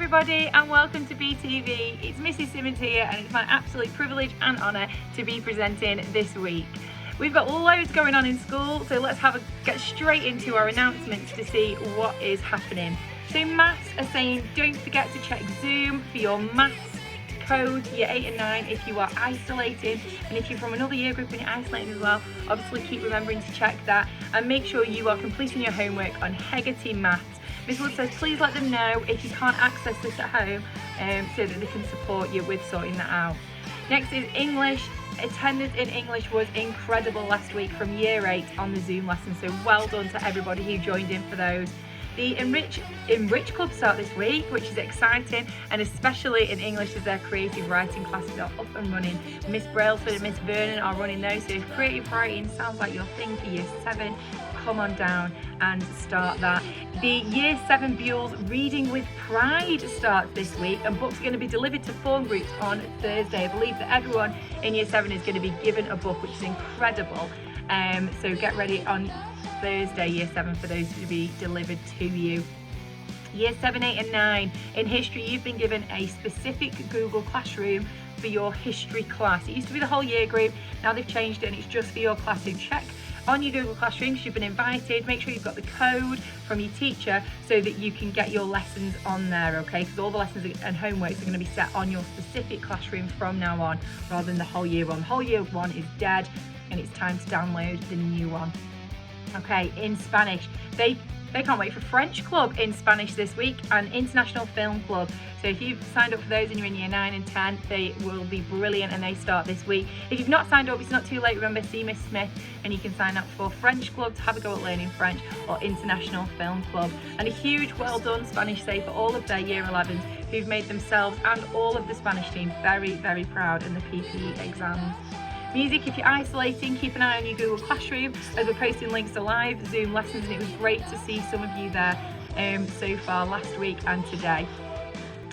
everybody and welcome to BTV. It's Mrs Simmons here and it's my absolute privilege and honour to be presenting this week. We've got loads going on in school, so let's get straight into our announcements to see what is happening. So maths are saying don't forget to check Zoom for your maths code, year 8 and 9 if you are isolating, and if you're from another year group and you're isolating as well, obviously keep remembering to check that and make sure you are completing your homework on Hegarty Maths. Miss Wood says please let them know if you can't access this at home so that they can support you with sorting that out. Next is English. Attendance in English was incredible last week from year 8 on the Zoom lesson, so well done to everybody who joined in for those. The Enrich Club start this week, which is exciting, and especially in English as their creative writing classes are up and running. Miss Brailsford and Miss Vernon are running those, so if creative writing sounds like your thing for year 7, come on down and start that. The year 7 Buell's Reading with Pride starts this week, and books are going to be delivered to form groups on Thursday. I believe that everyone in year 7 is going to be given a book, which is incredible. So get ready on Thursday, year 7, for those to be delivered to you. Year 7, 8 and 9 in history, you've been given a specific Google Classroom for your history class. It used to be the whole year group, now they've changed it and it's just for your class. So check on your Google Classroom because you've been invited. Make sure you've got the code from your teacher so that you can get your lessons on there, okay? Because all the lessons and homeworks are going to be set on your specific classroom from now on, rather than the whole year one. The whole year one is dead and it's time to download the new one. Okay, in Spanish, they can't wait for French Club in Spanish this week and International Film Club. So if you've signed up for those and you're in year 9 and 10, they will be brilliant and they start this week. If you've not signed up, it's not too late. Remember, see Miss Smith and you can sign up for French Club to have a go at learning French, or International Film Club. And a huge well done Spanish say for all of their year 11s who've made themselves and all of the Spanish team very, very proud in the PPE exams. Music, if you're isolating, keep an eye on your Google Classroom as we're posting links to live Zoom lessons, and it was great to see some of you there so far last week and today.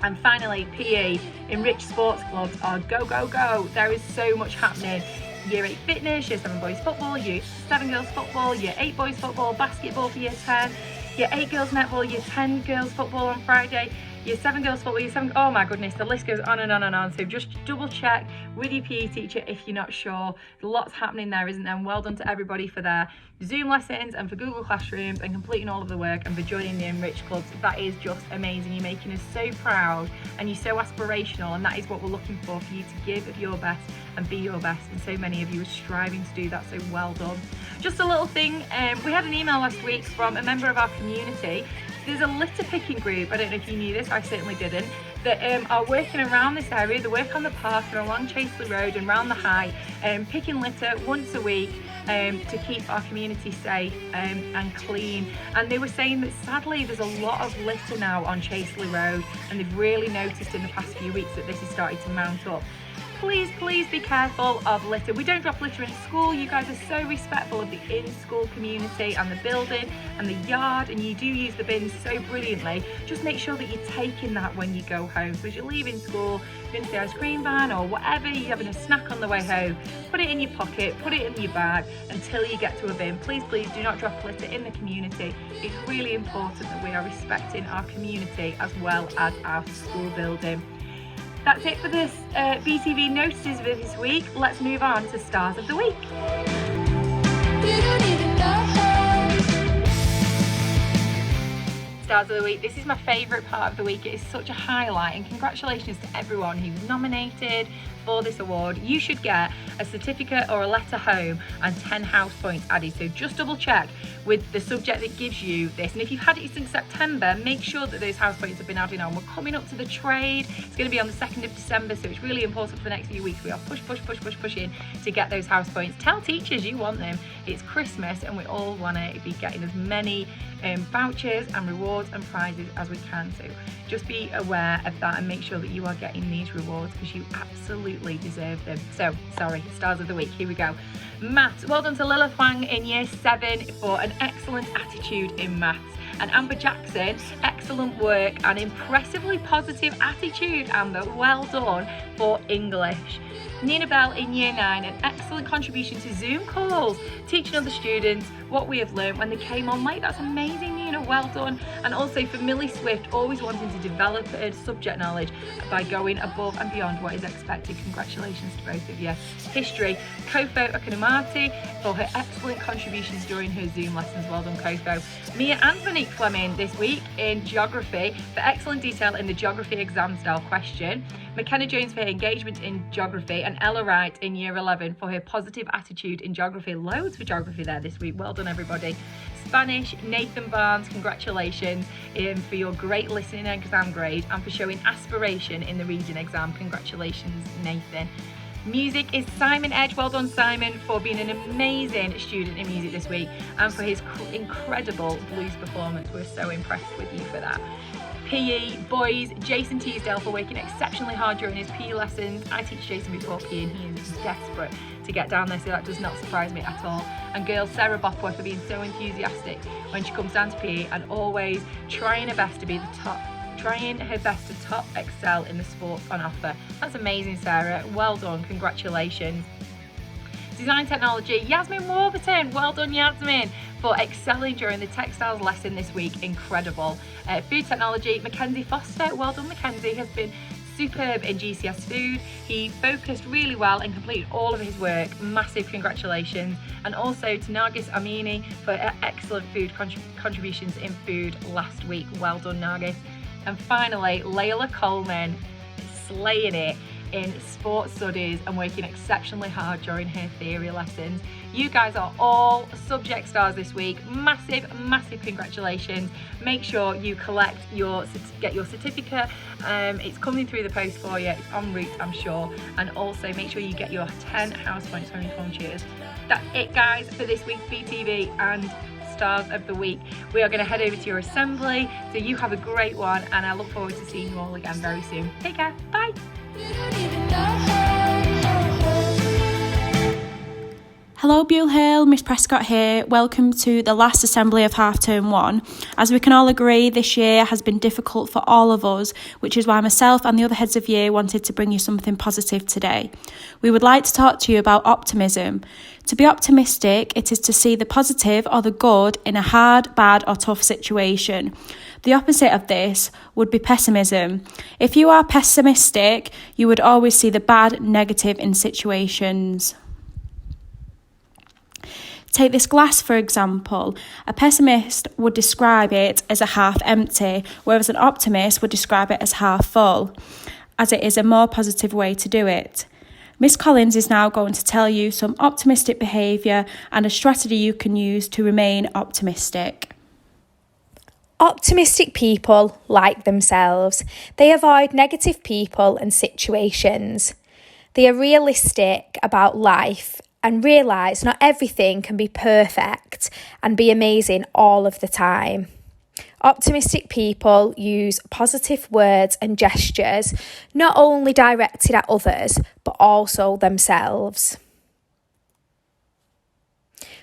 And finally, PE, Enrich Sports Clubs are go, go, go. There is so much happening. Year 8 fitness, year 7 boys football, year 7 girls football, year 8 boys football, basketball for year 10, year 8 girls netball, year 10 girls football on Friday, year 7 girls football, year 7, oh my goodness, the list goes on and on and on. So just double check with your PE teacher if you're not sure. Lots happening there, isn't there? And well done to everybody for their Zoom lessons and for Google Classrooms and completing all of the work and for joining the Enrich Clubs. That is just amazing. You're making us so proud and you're so aspirational, and that is what we're looking for you to give of your best and be your best, and so many of you are striving to do that, so well done. Just a little thing, we had an email last week from a member of our community. There's a litter picking group, I don't know if you knew this, I certainly didn't, that are working around this area. They work on the park and along Chaseley Road and round the High, picking litter once a week to keep our community safe and clean. And they were saying that sadly there's a lot of litter now on Chaseley Road, and they've really noticed in the past few weeks that this is starting to mount up. Please be careful of litter. We don't drop litter in school. You guys are so respectful of the in-school community and the building and the yard, and you do use the bins so brilliantly. Just make sure that you're taking that when you go home. So as you're leaving school, you're into the ice cream van or whatever, you're having a snack on the way home, put it in your pocket, put it in your bag until you get to a bin. Please do not drop litter in the community. It's really important that we are respecting our community as well as our school building. That's it for this BTV notices for this week. Let's move on to Stars of the Week. Stars of the Week. This is my favourite part of the week. It is such a highlight, and congratulations to everyone who's nominated for this award. You should get a certificate or a letter home and 10 house points added. So just double check with the subject that gives you this, and if you've had it since September, make sure that those house points have been added on. We're coming up to the trade. It's going to be on the 2nd of December, so it's really important for the next few weeks. We are pushing to get those house points. Tell teachers you want them. It's Christmas and we all want to be getting as many vouchers and rewards and prizes as we can. So just be aware of that and make sure that you are getting these rewards because you absolutely deserve them. So sorry, Stars of the Week, here we go. Maths, well done to Lila Huang in year 7 for an excellent attitude in maths. And Amber Jackson, excellent work and impressively positive attitude, Amber, well done for English. Nina Bell in Year 9, an excellent contribution to Zoom calls, teaching other students what we have learned when they came on late. That's amazing, Nina, well done. And also for Millie Swift, always wanting to develop her subject knowledge by going above and beyond what is expected. Congratulations to both of you. History, Kofo Okonomati for her excellent contributions during her Zoom lessons. Well done, Kofo. Mia and Monique Fleming this week in Geography for excellent detail in the Geography exam style question. McKenna Jones for her engagement in Geography, and Ella Wright in Year 11 for her positive attitude in Geography. Loads for Geography there this week. Well done, everybody. Spanish, Nathan Barnes, congratulations for your great listening exam grade and for showing aspiration in the reading exam. Congratulations, Nathan. Music is Simon Edge. Well done, Simon, for being an amazing student in music this week and for his incredible blues performance. We're so impressed with you for that. PE, boys, Jason Teasdale for working exceptionally hard during his PE lessons. I teach Jason before PE and he is desperate to get down there, so that does not surprise me at all. And girls, Sarah Bopworth for being so enthusiastic when she comes down to PE and always trying her best to be the top, excel in the sports on offer. That's amazing, Sarah. Well done, congratulations. Design Technology, Yasmin Warburton. Well done, Yasmin, for excelling during the textiles lesson this week. Incredible. Food Technology, Mackenzie Foster. Well done, Mackenzie, has been superb in GCS Food. He focused really well and completed all of his work. Massive congratulations. And also to Nargis Amini for excellent food contributions in food last week. Well done, Nargis. And finally, Layla Coleman, slaying it in sports studies and working exceptionally hard during her theory lessons. You guys are all subject stars this week. Massive congratulations. Make sure you get your certificate. It's coming through the post for you. It's en route, I'm sure. And also make sure you get your 10 house points from Informed Tutors. That's it, guys, for this week's BTV and Stars of the Week. We are going to head over to your assembly, so you have a great one, and I look forward to seeing you all again very soon. Take care. Bye. Hello Buell Hill, Miss Prescott here. Welcome to the last assembly of half term 1. As we can all agree, this year has been difficult for all of us, which is why myself and the other heads of year wanted to bring you something positive today. We would like to talk to you about optimism. To be optimistic, it is to see the positive or the good in a hard, bad or tough situation. The opposite of this would be pessimism. If you are pessimistic, you would always see the bad, negative in situations. Take this glass, for example. A pessimist would describe it as a half empty, whereas an optimist would describe it as half full, as it is a more positive way to do it. Miss Collins is now going to tell you some optimistic behaviour and a strategy you can use to remain optimistic. Optimistic people like themselves. They avoid negative people and situations. They are realistic about life and realise not everything can be perfect and be amazing all of the time. Optimistic people use positive words and gestures, not only directed at others, but also themselves.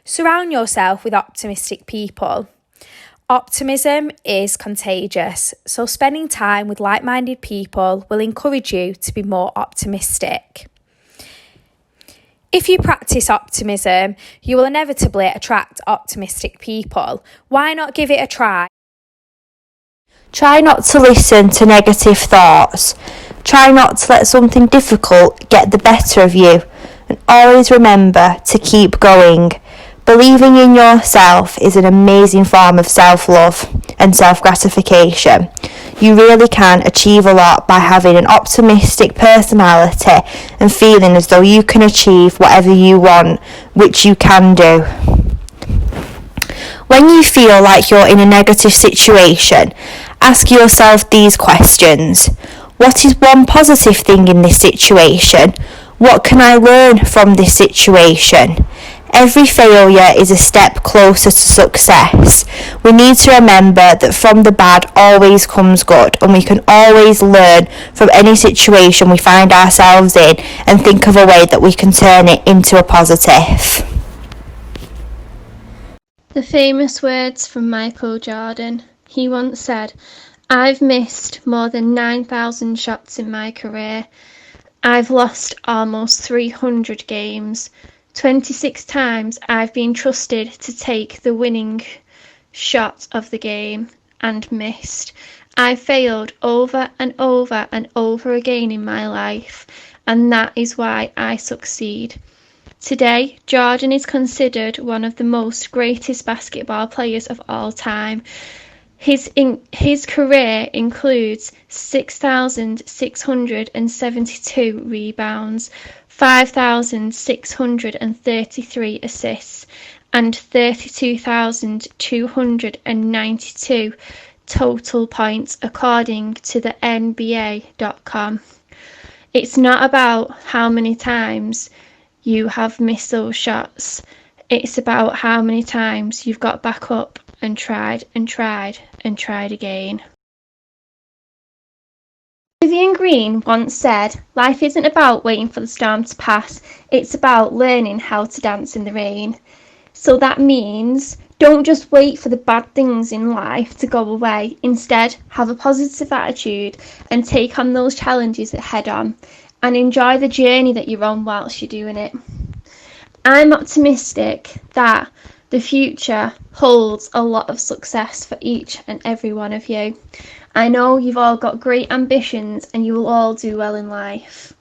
Surround yourself with optimistic people. Optimism is contagious, so spending time with like-minded people will encourage you to be more optimistic. If you practice optimism, you will inevitably attract optimistic people. Why not give it a try? Try not to listen to negative thoughts. Try not to let something difficult get the better of you. And always remember to keep going. Believing in yourself is an amazing form of self-love and self-gratification. You really can achieve a lot by having an optimistic personality and feeling as though you can achieve whatever you want, which you can do. When you feel like you're in a negative situation, ask yourself these questions. What is one positive thing in this situation? What can I learn from this situation? Every failure is a step closer to success. We need to remember that from the bad always comes good, and we can always learn from any situation we find ourselves in and think of a way that we can turn it into a positive. The famous words from Michael Jordan. He once said, "I've missed more than 9,000 shots in my career. I've lost almost 300 games. 26 times I've been trusted to take the winning shot of the game and missed. I failed over and over and over again in my life, and that is why I succeed. Today, Jordan is considered one of the most greatest basketball players of all time. His career includes 6,672 rebounds, 5,633 assists, and 32,292 total points according to the NBA.com. It's not about how many times you have missed those shots. It's about how many times you've got back up and tried and tried and tried again. Vivian Green once said, "Life isn't about waiting for the storm to pass, it's about learning how to dance in the rain." So that means don't just wait for the bad things in life to go away. Instead, have a positive attitude and take on those challenges head on, and enjoy the journey that you're on whilst you're doing it. I'm optimistic that the future holds a lot of success for each and every one of you. I know you've all got great ambitions and you will all do well in life.